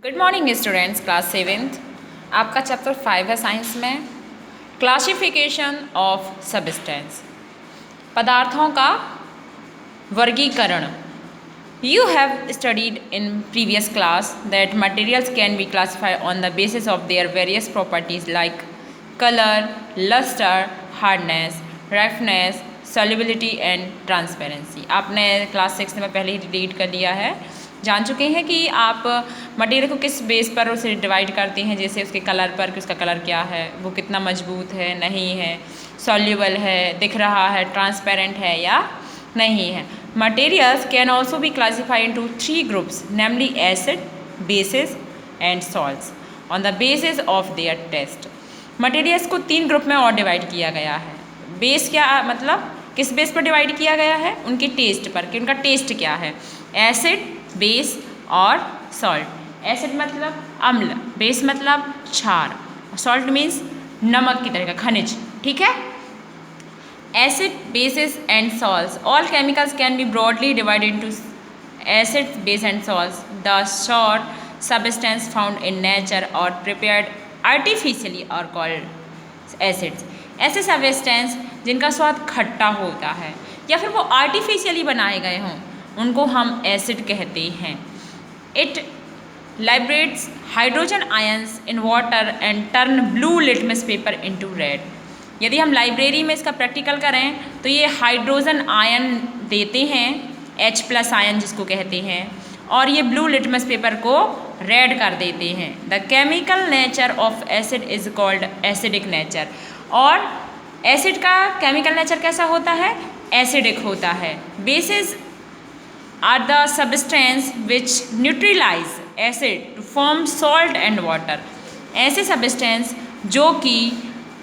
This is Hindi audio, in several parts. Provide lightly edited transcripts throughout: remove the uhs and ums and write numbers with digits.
Good morning students, class 7th आपका चैप्टर 5 है साइंस में। क्लासिफिकेशन ऑफ सब्सटेंस, पदार्थों का वर्गीकरण। You have studied in previous class that materials can be classified on the basis of their various properties like colour, lustre, hardness, roughness, solubility and transparency. आपने क्लास 6 में पहले ही रीड कर लिया है, जान चुके हैं कि आप मटेरियल को किस बेस पर उसे डिवाइड करते हैं, जैसे उसके कलर पर कि उसका कलर क्या है, वो कितना मजबूत है, नहीं है, सॉल्युबल है, दिख रहा है, ट्रांसपेरेंट है या नहीं है। Materials can also be classified into 3 groups, namely acid, basis and salts on the basis of their test. Materials को 3 ग्रुप में और डिवाइड किया गया है। बेस क्या मतलब, किस बेस पर डिवाइड किया गया है? उनके टेस्ट पर, कि उनका टेस्ट क्या है। एसिड, बेस और सॉल्ट। एसिड मतलब अम्ल, बेस मतलब क्षार, सॉल्ट मीन्स नमक की तरह का खनिज। ठीक है। Acid, basis and salts, all chemicals can be broadly divided into acid, base and salts. The short substance found in nature और प्रिपेयर्ड आर्टिफिशियली और कॉल्ड एसिड्स। ऐसे सब्सटेंस जिनका स्वाद खट्टा होता है या फिर वो आर्टिफिशियली बनाए गए हों, उनको हम एसिड कहते हैं। It liberates hydrogen ions in water and turn blue litmus paper into red. यदि हम लाइब्रेरी में इसका प्रैक्टिकल करें तो ये हाइड्रोजन आयन देते हैं, H+ आयन जिसको कहते हैं, और ये ब्लू लिटमस पेपर को रेड कर देते हैं। The chemical nature of acid is called acidic nature. और एसिड का केमिकल नेचर कैसा होता है? एसिडिक होता है। Basis are the substance which neutralize acid to form salt and water। ऐसे सब्सटेंस जो कि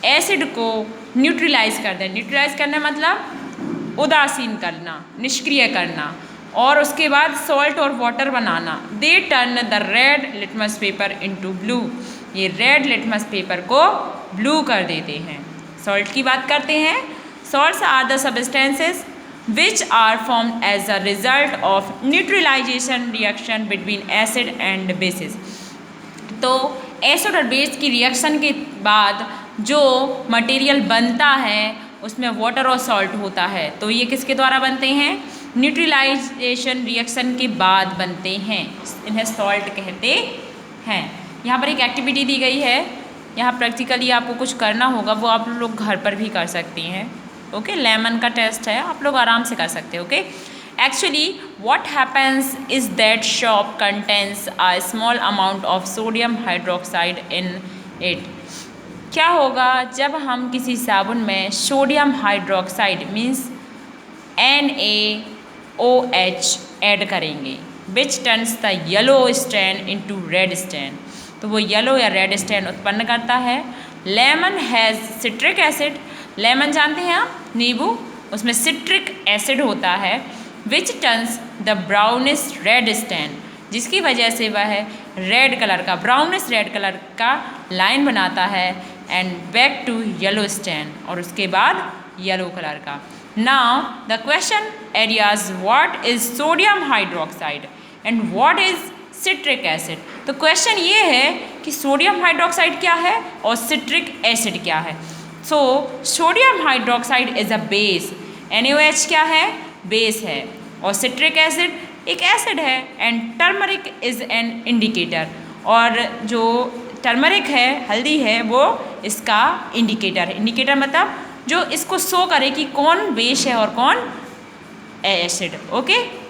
एसिड को न्यूट्रलाइज कर दें। न्यूट्रलाइज करना मतलब उदासीन करना, निष्क्रिय करना, और उसके बाद सॉल्ट और वाटर बनाना। They turn the red litmus paper into blue. ये रेड लिटमस पेपर को ब्लू कर देते हैं। सॉल्ट की बात करते हैं। Salts are the substances which are formed as a result of neutralization reaction between acid and bases। तो एसिड और बेस की रिएक्शन के बाद जो मटेरियल बनता है उसमें वाटर और सॉल्ट होता है। तो ये किसके द्वारा बनते हैं? न्यूट्रलाइजेशन रिएक्शन के बाद बनते हैं, इन्हें सॉल्ट कहते हैं। यहाँ पर एक एक्टिविटी दी गई है, यहाँ प्रैक्टिकली आपको कुछ करना होगा, वो आप लोग घर पर भी कर सकती हैं। ओके, लेमन का टेस्ट है, आप लोग आराम से कर सकते हैं। Okay, actually what happens is that shop contains a small amount of sodium hydroxide in it. क्या होगा जब हम किसी साबुन में sodium hydroxide means NaOH add करेंगे, which turns the yellow stain into red stain. तो वो येलो या रेड स्टेन उत्पन्न करता है। Lemon has citric acid. Lemon जानते हैं आप, नींबू, उसमें सिट्रिक एसिड होता है, which turns the brownish red stand, जिसकी वजह से वह रेड कलर का, ब्राउनिश रेड कलर का लाइन बनाता है, and back to yellow stain, और उसके बाद येलो कलर का। Now the question arises, what is sodium hydroxide and what is citric acid. तो क्वेश्चन ये है कि सोडियम हाइड्रोक्साइड क्या है और सिट्रिक एसिड क्या है। So sodium hydroxide is a base, NaOH क्या है? बेस है, और सिट्रिक एसिड एक एसिड है, and turmeric is an indicator, और जो टर्मरिक है, हल्दी है, वो इसका इंडिकेटर है। इंडिकेटर मतलब जो इसको शो करे कि कौन बेस है और कौन एसिड। ओके।